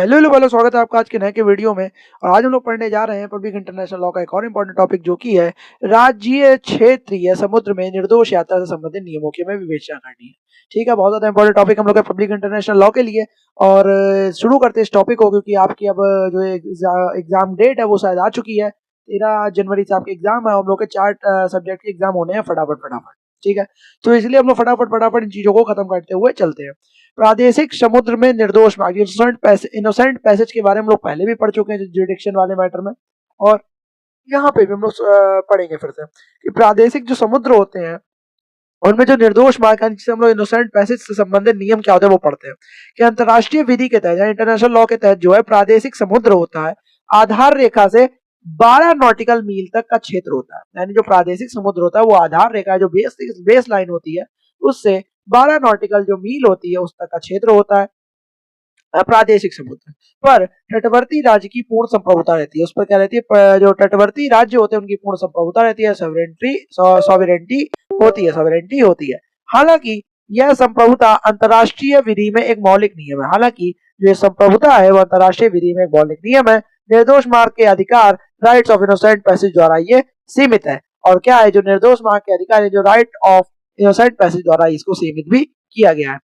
Hello hello hello, स्वागत है आपका आज के नए के वीडियो में। और आज हम लोग पढ़ने जा रहे हैं पब्लिक इंटरनेशनल लॉ का एक और इम्पोर्टेंट टॉपिक, जो कि है राज्य क्षेत्रीय समुद्र में निर्दोष यात्रा से संबंधित नियमों की हमें विवेचना करनी है। ठीक है, बहुत ज्यादा इंपॉर्टेंट टॉपिक हम लोग का पब्लिक इंटरनेशनल लॉ के लिए। और शुरू करते हैं इस टॉपिक को, क्योंकि आपकी अब जो एग्जाम डेट है वो शायद आ चुकी है। 13 जनवरी से आपके एग्जाम है। हम लोग के 4 सब्जेक्ट के एग्जाम होने हैं फटाफट फटाफट। ठीक है, तो इसलिए हम लोग फटाफट फटाफट इन चीजों को खत्म करते हुए चलते हैं। प्रादेशिक समुद्र में निर्दोष मार्ग, इनोसेंट पैसेज के बारे में हम लोग पहले भी पढ़ चुके हैं जुरिडिक्शन वाले मैटर में। और यहाँ पे भी हम लोग पढ़ेंगे फिर से कि प्रादेशिक जो समुद्र होते हैं उनमें जो निर्दोष मार्ग, जिसे हम लोग इनोसेंट पैसेज से संबंधित नियम क्या होते हैं वो पढ़ते हैं। कि अंतर्राष्ट्रीय विधि के तहत या इंटरनेशनल लॉ के तहत जो है प्रादेशिक समुद्र होता है आधार रेखा से 12 नॉटिकल मील तक का क्षेत्र होता है। यानी जो प्रादेशिक समुद्र होता है वो आधार रेखा, जो बेस लाइन होती है, उससे 12 नॉटिकल जो मील होती है उस तक का क्षेत्र होता है प्रादेशिक समुद्र पर। तटवर्ती राज्य की पूर्ण संप्रभुता रहती है, उस पर क्या रहती है, जो तटवर्ती राज्य होते हैं उनकी पूर्ण संप्रभुता रहती है, सॉवरेंटी होती है। हालांकि यह संप्रभुता अंतर्राष्ट्रीय विधि में एक मौलिक नियम है। हालांकि जो ये संप्रभुता है वो अंतर्राष्ट्रीय विधि में एक मौलिक नियम है। निर्दोष मार्ग के अधिकार राइट्स ऑफ इनोसेंट पैसेज द्वारा ये सीमित है। और क्या है, जो निर्दोष मार्ग के अधिकार है, जो राइट ऑफ इनोसेंट पैसेज द्वारा इसको सीमित भी किया गया है।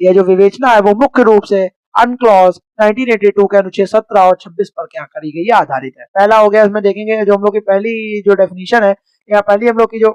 यह जो विवेचना है वो मुख्य रूप से अनक्लॉज 1982 के अनुच्छेद 17 और 26 पर क्या करी गई है, आधारित है। पहला हो गया, इसमें देखेंगे जो हम लोग की पहली जो डेफिनेशन है, या पहली हम लोग की जो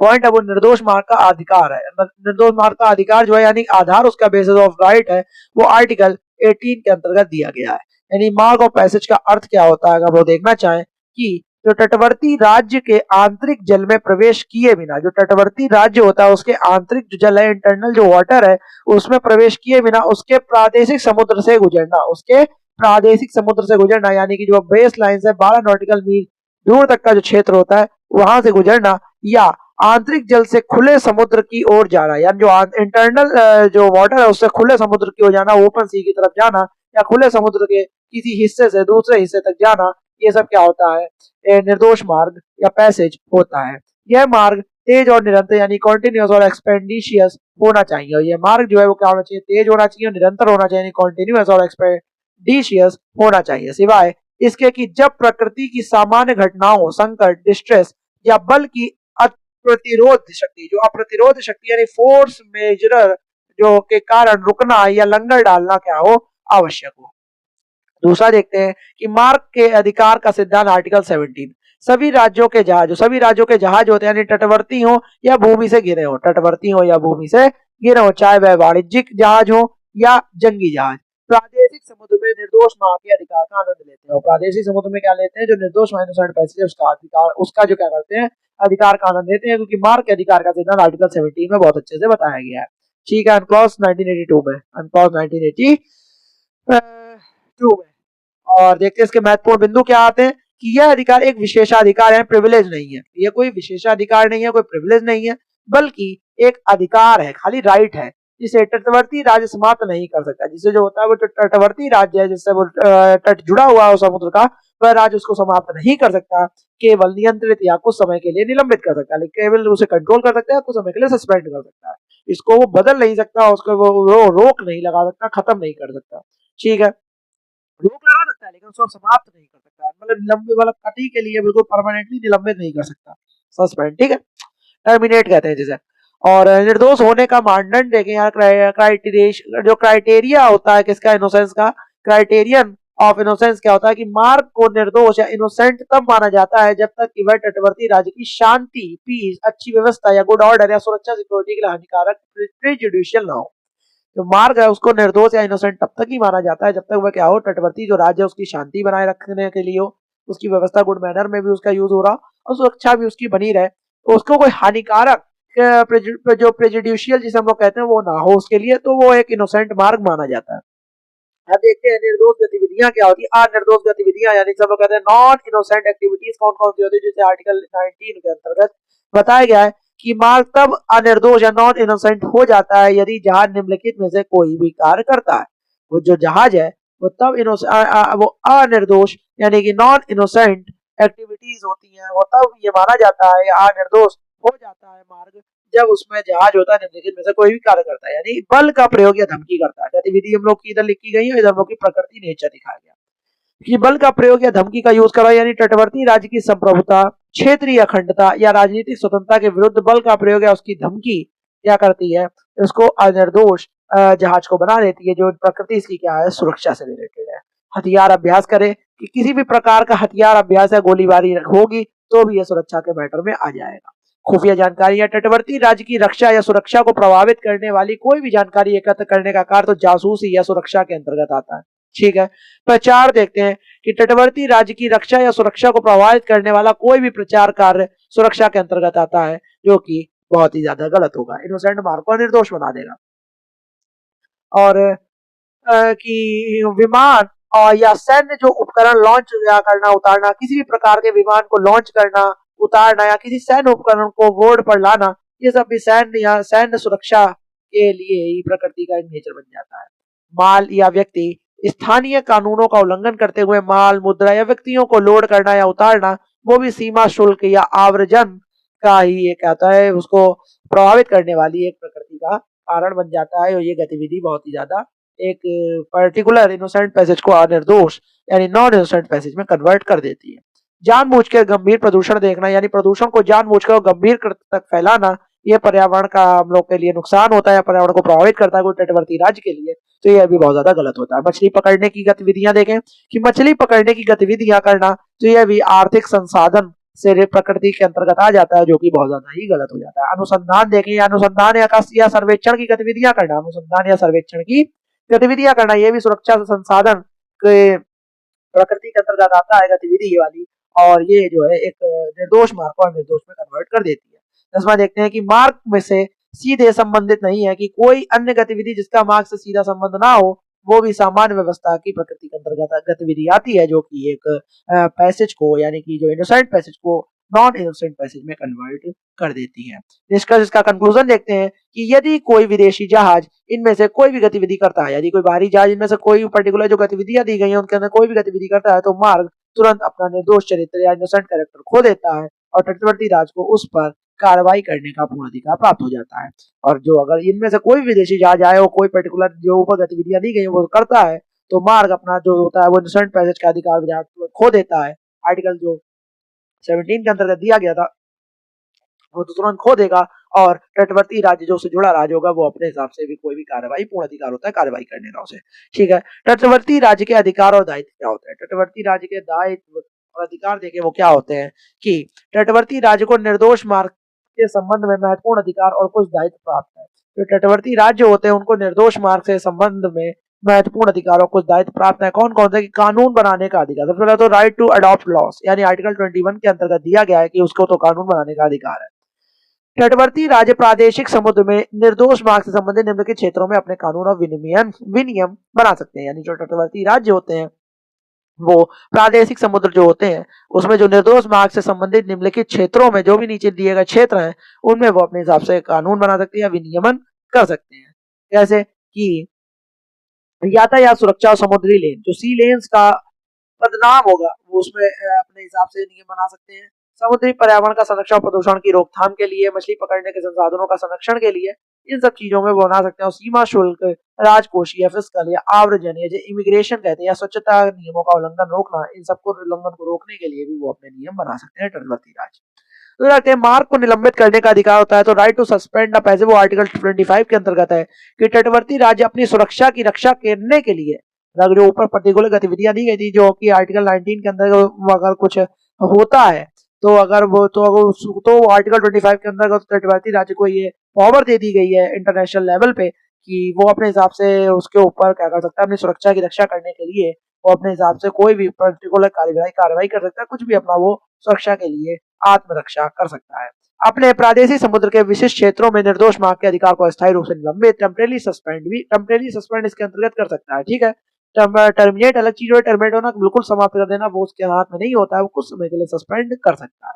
पॉइंट है वो निर्दोष मार्ग का अधिकार है। निर्दोष मार्ग का अधिकार जो है, यानी आधार उसका बेसिस ऑफ राइट है, वो आर्टिकल 18 के अंतर्गत दिया गया है। यानी मार्ग ऑफ पैसेज का अर्थ क्या होता है, अगर वो देखना चाहें कि जो तटवर्ती राज्य के आंतरिक जल में प्रवेश किए बिना, जो तटवर्ती राज्य होता है उसके आंतरिक जो जल है, इंटरनल जो वाटर है, उसमें प्रवेश किए बिना उसके प्रादेशिक समुद्र से गुजरना, यानी कि जो बेस लाइन से 12 नॉटिकल मील दूर तक का जो क्षेत्र होता है वहां से गुजरना, या आंतरिक जल से खुले समुद्र की ओर जाना, यानी जो इंटरनल जो वाटर है उससे खुले समुद्र की ओर जाना, ओपन सी की तरफ जाना, या खुले समुद्र के किसी हिस्से से दूसरे हिस्से तक जाना, ये सब क्या होता है, निर्दोष मार्ग या पैसेज होता है। यह मार्ग तेज और निरंतर, यानी कॉन्टिन्यूस और एक्सपेंडिशियस होना चाहिए। और यह मार्ग जो है वो क्या होना चाहिए, तेज होना चाहिए और निरंतर होना चाहिए, कॉन्टिन्यूस और एक्सपेंडिशियस होना चाहिए, सिवाय इसके कि जब प्रकृति की सामान्य घटनाओं, संकट, डिस्ट्रेस या बल की अप्रतिरोध शक्ति यानी फोर्स मेजर जो के कारण रुकना या लंगर डालना क्या हो, आवश्यक हो। दूसरा देखते हैं कि मार्ग के अधिकार का सिद्धांत, आर्टिकल 17। सभी राज्यों के जहाज होते हैं, यानी तटवर्ती हो या भूमि से घिरे हो, चाहे वह वाणिज्यिक जहाज हो या जंगी जहाज, प्रादेशिक समुद्र में निर्दोष मार्ग के अधिकार का आनंद लेते हैं। और प्रादेशिक समुद्र में क्या लेते हैं, जो निर्दोष पैसेज उसका जो क्या करते हैं, अधिकार का आनंद लेते हैं, क्योंकि मार्ग के अधिकार का सिद्धांत आर्टिकल 17 में बहुत अच्छे से बताया गया है। ठीक है, अनक्लॉज 1982 में, और देखते हैं इसके महत्वपूर्ण बिंदु क्या आते हैं। कि यह अधिकार एक विशेषाधिकार है, प्रिविलेज नहीं है। यह कोई विशेषाधिकार नहीं है, कोई प्रिविलेज नहीं है, बल्कि एक अधिकार है, खाली राइट है, जिसे तटवर्ती राज्य समाप्त नहीं कर सकता। जिसे जो होता है वो तटवर्ती राज्य है, जिससे वो तट जुड़ा हुआ है समुद्र का, वह राज्य उसको समाप्त नहीं कर सकता, केवल नियंत्रित या कुछ समय के लिए निलंबित कर सकता है, केवल उसे कंट्रोल कर सकता है, कुछ समय के लिए सस्पेंड कर सकता है। इसको वो बदल नहीं सकता, उसको वो रोक नहीं लगा सकता, खत्म नहीं कर सकता। ठीक है, रोक लगा सकता है लेकिन उसको समाप्त नहीं कर सकता, मतलब निलंबित वाला कटी के लिए बिल्कुल परमानेंटली निलंबित नहीं कर सकता, सस्पेंड। ठीक है, टर्मिनेट कहते हैं जिसे। और निर्दोष होने का मानदंड देखें यहाँ, जो क्राइटेरिया होता है किसका, इनोसेंस का, क्राइटेरियन ऑफ इनोसेंस क्या होता है कि मार्ग को निर्दोष या इनोसेंट तब माना जाता है जब तक कि वह तटवर्ती राज्य की शांति, पीस, अच्छी व्यवस्था या गुड ऑर्डर या सुरक्षा सिक्योरिटी के लिए हानिकारक प्रेजुडिशियल ना हो। जो मार्ग है उसको निर्दोष या इनोसेंट तब तक ही माना जाता है जब तक वह क्या हो, तटवर्ती जो राज्य है उसकी शांति बनाए रखने के लिए हो, उसकी व्यवस्था गुड मैनर में भी उसका यूज हो रहा और सुरक्षा भी उसकी बनी रहे, तो उसको कोई हानिकारक जो प्रेजुडिशियल जिसे हम लोग कहते हैं वो ना हो उसके लिए, तो वो एक इनोसेंट मार्ग माना जाता है। अब देखते हैं निर्दोष गतिविधियां क्या होती है। निर्दोष गतिविधियां यानी सब लोग कहते हैं नॉन इनोसेंट एक्टिविटीज कौन कौन सी होती है, जैसे आर्टिकल 19 के अंतर्गत बताया गया है कि मार्ग तब अनिर्दोष या नॉन इनोसेंट हो जाता है यदि जहाज निम्नलिखित में से कोई भी कार्य करता है। वो जो जहाज है वो तब वो अनिर्दोष यानी कि नॉन इनोसेंट एक्टिविटीज होती है, वो तब ये माना जाता है या अनिर्दोष हो जाता है मार्ग जब उसमें जहाज होता है निम्नलिखित में से कोई भी कार्य करता है, यानी बल का प्रयोग या धमकी करता है। गतिविधि हम लोग की इधर लिखी गई है, इधर हम लोग की प्रकृति नेचर दिखाया गया कि बल का प्रयोग या धमकी का यूज करा, यानी तटवर्ती राज्य की संप्रभुता, क्षेत्रीय अखंडता या राजनीतिक स्वतंत्रता के विरुद्ध बल का प्रयोग या उसकी धमकी क्या करती है, उसको अनिर्दोष जहाज को बना देती है, जो प्रकृति इसकी क्या है, सुरक्षा से रिलेटेड है। हथियार अभ्यास करे कि किसी भी प्रकार का हथियार अभ्यास या गोलीबारी होगी तो भी यह सुरक्षा के मैटर में आ जाएगा। खुफिया जानकारी या तटवर्ती राज्य की रक्षा या सुरक्षा को प्रभावित करने वाली कोई भी जानकारी एकत्र करने का कार्य तो जासूसी या सुरक्षा के अंतर्गत आता है। ठीक है, प्रचार देखते हैं कि तटवर्ती राज्य की रक्षा या सुरक्षा को प्रभावित करने वाला कोई भी प्रचार कार्य सुरक्षा के अंतर्गत आता है, जो कि बहुत ही ज्यादा गलत होगा, इनोसेंट मार्क को निर्दोष बना देगा। और कि विमान और या सैन्य जो उपकरण लॉन्च या करना उतारना, किसी भी प्रकार के विमान को लॉन्च करना उतारना या किसी सैन्य उपकरण को बोर्ड पर लाना, ये सब भी सैन्य या सैन्य सुरक्षा के लिए ही प्रकृति का एक नेचर बन जाता है। माल या व्यक्ति स्थानीय कानूनों का उल्लंघन करते हुए माल, मुद्रा या व्यक्तियों को लोड करना या उतारना, वो भी सीमा शुल्क या आवर्जन का ही ये कहता है, उसको प्रभावित करने वाली एक प्रकृति का कारण बन जाता है। और ये गतिविधि बहुत ही ज्यादा एक पर्टिकुलर इनोसेंट पैसेज को अनिर्दोष यानी नॉन इनोसेंट पैसेज में कन्वर्ट कर देती है। जानबूझकर गंभीर प्रदूषण देखना, यानी प्रदूषण को जानबूझकर गंभीर तक फैलाना, यह पर्यावरण का हम लोग के लिए नुकसान होता है, पर्यावरण को प्रभावित करता है कोई तटवर्ती राज्य के लिए, तो यह भी बहुत ज्यादा गलत होता है। मछली पकड़ने की गतिविधियां देखें कि मछली पकड़ने की गतिविधियां करना, तो यह भी आर्थिक संसाधन से प्रकृति के अंतर्गत आ जाता है, जो कि बहुत ज्यादा ही गलत हो जाता है। अनुसंधान देखें, अनुसंधान या सर्वेक्षण की गतिविधियां करना, अनुसंधान या सर्वेक्षण की गतिविधियां करना, यह भी सुरक्षा संसाधन के प्रकृति के अंतर्गत आता है गतिविधि ये वाली, और ये जो है एक निर्दोष मार्ग को निर्दोष में कन्वर्ट कर देती है। 10वां देखते हैं कि मार्ग में से सीधे संबंधित नहीं है कि कोई अन्य गतिविधि जिसका मार्ग से सीधा संबंध ना हो, वो भी सामान्य व्यवस्था की प्रकृति के अंतर्गत गतिविधि आती है, जो कि एक पैसेज को यानी कि जो इनोसेंट पैसेज को नॉन इनोसेंट पैसेज में कन्वर्ट कर देती है। निष्कर्ष इसका कंक्लूजन देखते हैं कि यदि कोई विदेशी जहाज इनमें से कोई भी गतिविधि करता है, यदि कोई बाहरी जहाज इनमें से कोई पर्टिकुलर जो गतिविधियां दी गई हैं उनके अंदर कोई भी गतिविधि करता है, तो मार्ग तुरंत अपना निर्दोष चरित्र या इनोसेंट कैरेक्टर खो देता है और तटवर्ती राज्य को उस पर कार्रवाई करने का पूर्ण अधिकार प्राप्त हो जाता है। और जो अगर इनमें से कोई विदेशी जहाज आए, वो कोई पर्टिकुलर जो ऊपर गतिविधियां दी गई वो करता है, तो मार्ग अपना जो होता है वो इनोसेंट पैसेज का अधिकार खो देता है। आर्टिकल जो 17 के अंतर्गत दिया गया था वो तो तुरंत खो देगा, और तटवर्ती राज्य जो उससे जुड़ा राज्य होगा वो अपने हिसाब से भी कोई भी कार्रवाई, पूर्ण अधिकार होता है कार्रवाई करने का उसे। ठीक है, तटवर्ती राज्य के अधिकार और दायित्व क्या होते हैं? तटवर्ती राज्य के दायित्व और अधिकार देखें वो क्या होते हैं कि तटवर्ती राज्य को निर्दोष मार्ग के संबंध में महत्वपूर्ण अधिकार और कुछ दायित्व प्राप्त है। जो तटवर्ती राज्य होते हैं उनको निर्दोष मार्ग से संबंध में महत्वपूर्ण अधिकार और कुछ दायित्व प्राप्त है। कौन कौन से? कानून बनाने का अधिकार। सबसे पहले तो राइट टू अडॉप्ट लॉस, यानी आर्टिकल 21 के अंतर्गत दिया गया है कि उसको तो कानून बनाने का अधिकार है। तटवर्ती राज्य प्रादेशिक समुद्र में निर्दोष मार्ग से संबंधित निम्नलिखित क्षेत्रों में अपने कानून और विनियम बना सकते हैं। यानी जो तटवर्ती राज्य होते हैं वो प्रादेशिक समुद्र जो होते हैं उसमें जो निर्दोष मार्ग से संबंधित निम्नलिखित क्षेत्रों में जो भी नीचे दिए गए क्षेत्र हैं उनमें वो अपने हिसाब से कानून बना सकते हैं या विनियमन कर सकते हैं। जैसे कि यातायात सुरक्षा और समुद्री लेन, जो सी लेन्स का बदनाम होगा वो उसमें अपने हिसाब से नियम बना सकते हैं। समुद्री पर्यावरण का संरक्षण और प्रदूषण की रोकथाम के लिए, मछली पकड़ने के संसाधनों का संरक्षण के लिए, इन सब चीजों में वो बना सकते हैं। और सीमा शुल्क, राजकोषीय, फिस्कल या आव्रजन या इमिग्रेशन कहते हैं या स्वच्छता नियमों का उल्लंघन रोकना, इन सबको उल्लंघन को रोकने के लिए भी वो अपने नियम बना सकते हैं तटवर्ती राज्य। तो कहते हैं मार्ग को निलंबित करने का अधिकार होता है, तो right to suspend the passage वो आर्टिकल 25 के अंतर्गत है कि तटवर्ती राज्य अपनी सुरक्षा की रक्षा करने के लिए, अगर जो ऊपर पर्टिकुलर गतिविधियां दी गई थी जो कि आर्टिकल 19 के अंदर अगर कुछ होता है तो अगर वो तो आर्टिकल 25 के अंदर तटवर्ती राज्य को ये पावर दे दी गई है इंटरनेशनल लेवल पे कि वो अपने हिसाब से उसके ऊपर क्या कर सकता है, अपनी सुरक्षा की रक्षा करने के लिए वो अपने हिसाब से कोई भी पर्टिकुलर कार्रवाई कर सकता है, कुछ भी अपना वो सुरक्षा के लिए आत्मरक्षा कर सकता है। अपने प्रादेशिक समुद्र के विशिष्ट क्षेत्रों में निर्दोष मार्ग के अधिकार को अस्थायी रूप से निलंबित, टेम्परेरी सस्पेंड इसके अंतर्गत कर सकता है। ठीक है, टर्मिनेट अलग चीज है, टर्मिनेट होना बिल्कुल समाप्त कर देना वो उसके हाथ में नहीं होता है, वो कुछ समय के लिए सस्पेंड कर सकता है।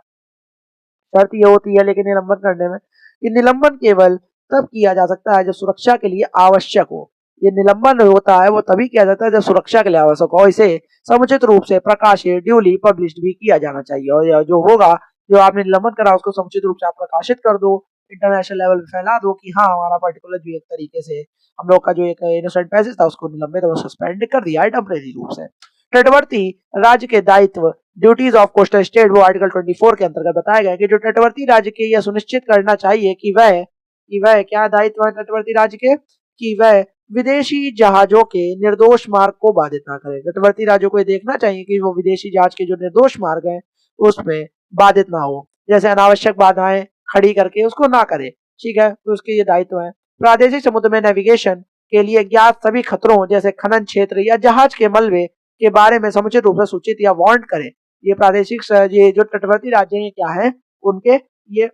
शर्त ये होती है लेकिन निलंबन करने में, ये निलंबन केवल तब किया जा सकता है जब सुरक्षा के लिए आवश्यक हो। ये निलंबन होता है वो तभी किया जाता है जब सुरक्षा के लिए आवश्यक हो। इसे समुचित रूप से प्रकाशित, ड्यूली पब्लिश्ड भी किया जाना चाहिए, और जो होगा जो आपने निलंबन करा उसको समुचित रूप से आप प्रकाशित कर दो, इंटरनेशनल लेवल पे फैला दो कि हाँ हमारा पर्टिकुलर जो एक तरीके से हम लोग का जो एक इनोसेंट पैसेज था उसको निलंबित और सस्पेंड कर दिया है टेम्परेरी रूप से। तटवर्ती राज्य के दायित्व ड्यूटीज ऑफ कोस्टल स्टेट वो आर्टिकल 24 के अंतर्गत बताया गया कि जो तटवर्ती राज्य के यह सुनिश्चित करना चाहिए कि वह क्या दायित्व है तटवर्ती राज्य के कि वह विदेशी जहाजों के निर्दोष मार्ग को बाधित ना करे। तटवर्ती राज्यों को ये देखना चाहिए कि वो विदेशी जहाज के जो निर्दोष मार्ग है उसमें बाधित ना हो, जैसे अनावश्यक बाधाएं खड़ी करके उसको ना करे। ठीक है, तो उसके ये दायित्व है। प्रादेशिक समुद्र में नेविगेशन के लिए ज्ञात सभी खतरों जैसे खनन क्षेत्र या जहाज के मलबे के बारे में समुचित रूप से सूचित या वार्न करे। ये प्रादेशिक ये जो तटवर्ती राज्य हैं क्या है, उनके ये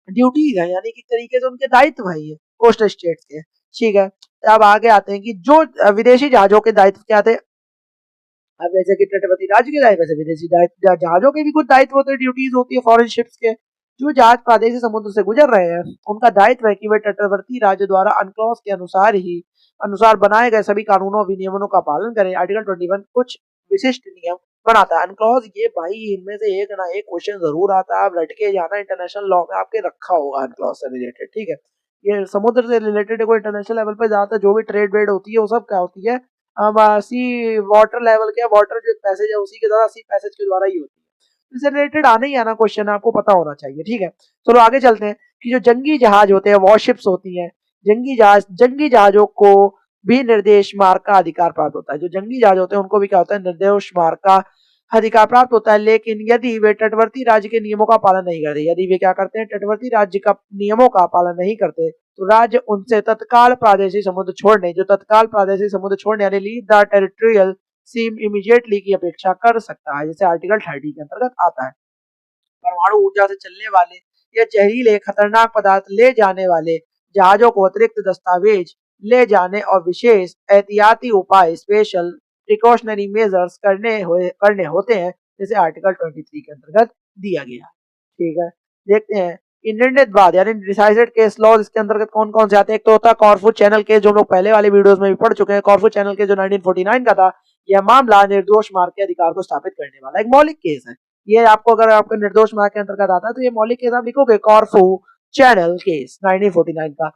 ड्यूटीज है, यानी कि तरीके से उनके दायित्व है ये कोस्टल स्टेट्स के। ठीक है, अब आगे आते हैं कि जो विदेशी जहाजों के दायित्व क्या थे। अब जैसे कि तटवर्ती राज्य के दायित्व, वैसे विदेशी जहाजों के भी कुछ दायित्व होते हैं, ड्यूटीज होती है फॉरेन शिप्स के। जो जहाज प्रादेशिक समुद्र से गुजर रहे हैं उनका दायित्व है कि वे तटवर्ती राज्य द्वारा अनक्लॉज के अनुसार बनाए गए सभी कानूनों विनियमों का पालन करें। आर्टिकल 21 कुछ विशिष्ट नियम बनाता है। अनक्लॉज ये भाई इनमें से एक ना एक क्वेश्चन जरूर आता है, आप लटके जाना इंटरनेशनल लॉ में आपके रखा होगा अनक्लॉज से रिलेटेड। ठीक है, ये समुद्र से रिलेटेड कोई इंटरनेशनल लेवल पे ज्यादातर जो भी ट्रेड वेड होती है वो सब क्या होती है, सी वाटर लेवल के वाटर जो पैसेज है उसी के द्वारा सी पैसेज के द्वारा ही होती है। इससे रिलेटेड आना ही आना क्वेश्चन आपको पता होना चाहिए। ठीक है, चलो आगे चलते हैं कि जो जंगी जहाज होते हैं वॉरशिप्स होती हैं, जंगी जहाजों को भी निर्देश मार्ग का अधिकार प्राप्त होता है। जो जंगी जहाज होते हैं उनको भी क्या होता है, निर्देश मार्ग का अधिकार प्राप्त होता है। लेकिन यदि वे तटवर्ती राज्य के नियमों का पालन नहीं करते, यदि वे क्या करते हैं, तटवर्ती राज्य का नियमों का पालन नहीं करते, तो राज्य उनसे तत्काल प्रादेशिक समुद्र छोड़ने यानी leave the territorial sea immediately की अपेक्षा कर सकता है, जैसे आर्टिकल 30 के अंतर्गत आता है। परमाणु ऊर्जा से चलने वाले या जहरीले खतरनाक पदार्थ ले जाने वाले जहाजों को अतिरिक्त दस्तावेज ले जाने और विशेष एहतियाती उपाय स्पेशल प्रिकॉशनरी मेजर्स करने होते हैं, जैसे आर्टिकल 23 के अंतर्गत दिया गया। ठीक है, देखते हैं इंडियन बाद यानी डिसाइडेड केस लॉज इसके अंतर्गत कौन कौन से आते हैं। एक तो होता है कॉर्फू चैनल केस, जो हम लोग पहले वाले वीडियोस में भी पढ़ चुके हैं। कॉर्फू चैनल केस जो 1949 का था, यह मामला निर्दोष मार्ग के अधिकार को स्थापित करने वाला एक मौलिक केस है। ये आपको अगर आपको निर्दोष मार्ग के अंतर्गत आता है तो ये मौलिक केस आप लिखोगे कॉर्फू चैनल केस 1949 का।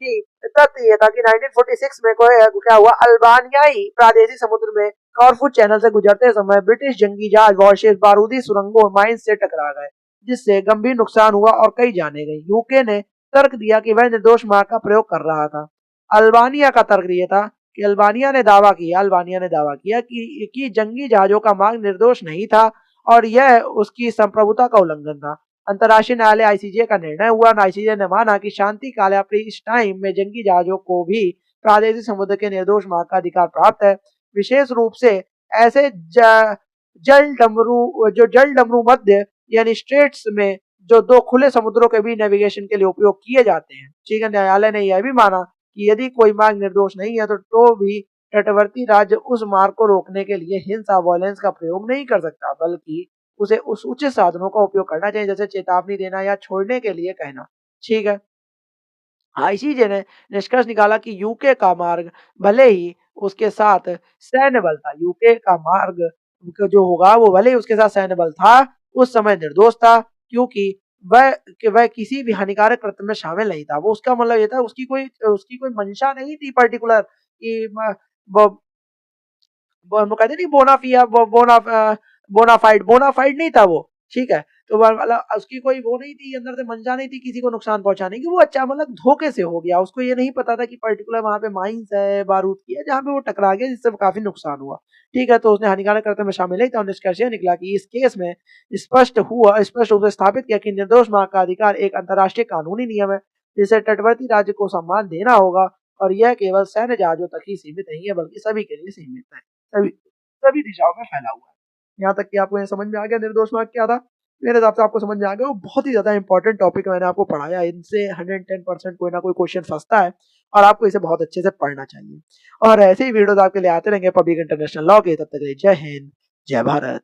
तथ्य ये था कि 1946 में क्या हुआ, अल्बानियाई प्रादेशिक समुद्र में कॉर्फू चैनल से गुजरते समय ब्रिटिश जंगी जहाज वॉरशिप बारूदी सुरंगों माइंस से टकरा गए, जिससे गंभीर नुकसान हुआ और कई जाने गई। यूके ने तर्क दिया कि वह निर्दोष मार्ग का प्रयोग कर रहा था। अल्बानिया का तर्क ये था कि अल्बानिया ने दावा किया कि जंगी जहाजों का मार्ग निर्दोष नहीं था और यह उसकी संप्रभुता का उल्लंघन था। अंतर्राष्ट्रीय न्यायालय आईसीजे का निर्णय हुआ। आईसीजे ने माना कि शांति काल या पीस टाइम में जंगी जहाजों को भी प्रादेशिक समुद्र के निर्दोष मार्ग का अधिकार प्राप्त है, विशेष रूप से ऐसे जल डमरू मध्य यानी स्ट्रेट्स में जो दो खुले समुद्रों के भी नेविगेशन के लिए उपयोग किए जाते हैं। ठीक है, न्यायालय ने यह भी माना कि यदि कोई मार्ग निर्दोष नहीं है तो भी तटवर्ती राज्य उस मार्ग को रोकने के लिए हिंसा वायलेंस का प्रयोग नहीं कर सकता, बल्कि उसे उस उचित साधनों का उपयोग करना चाहिए, जैसे चेतावनी देना या छोड़ने के लिए कहना। ठीक है, आईसीजे ने निष्कर्ष निकाला कि यूके का मार्ग भले ही उसके साथ सैन्य बल था, यूके का मार्ग जो होगा वो भले ही उसके साथ सैन्य बल था, उस समय निर्दोष था, क्योंकि वह किसी भी हानिकारक कृत्य में शामिल नहीं था। वो उसका मतलब ये था उसकी कोई मंशा नहीं थी पर्टिकुलर कि वो कहते नहीं बोनाफाइड नहीं था वो। ठीक है, तो मतलब उसकी कोई वो नहीं थी, अंदर से मंशा नहीं थी किसी को नुकसान पहुंचाने की। वो अच्छा मतलब धोखे से हो गया, उसको ये नहीं पता था कि पर्टिकुलर वहां पे माइंस है, बारूद की है, जहाँ पे वो टकरा गया जिससे काफी नुकसान हुआ। ठीक है, तो उसने हानिकारक कृत्य में शामिल नहीं था। निष्कर्ष निकला कि इस केस में स्पष्ट रूप से स्थापित किया कि निर्दोष मार्ग का अधिकार एक अंतर्राष्ट्रीय कानूनी नियम है, जिसे तटवर्ती राज्य को सम्मान देना होगा, और यह केवल सैन्य जहाजों तक ही सीमित नहीं है बल्कि सभी के लिए सीमित है, सभी दिशाओं में फैला हुआ है। यहाँ तक कि आपको ये समझ में आ गया निर्दोष मार्ग क्या था। मेरे हिसाब से आपको समझ में आ गया। वो बहुत ही ज्यादा इंपॉर्टेंट टॉपिक मैंने आपको पढ़ाया, इनसे 110% कोई ना कोई क्वेश्चन फंसता है और आपको इसे बहुत अच्छे से पढ़ना चाहिए। और ऐसे ही वीडियोस आपके लिए आते रहेंगे पब्लिक इंटरनेशनल लॉ के। तब तक जय हिंद, जय भारत।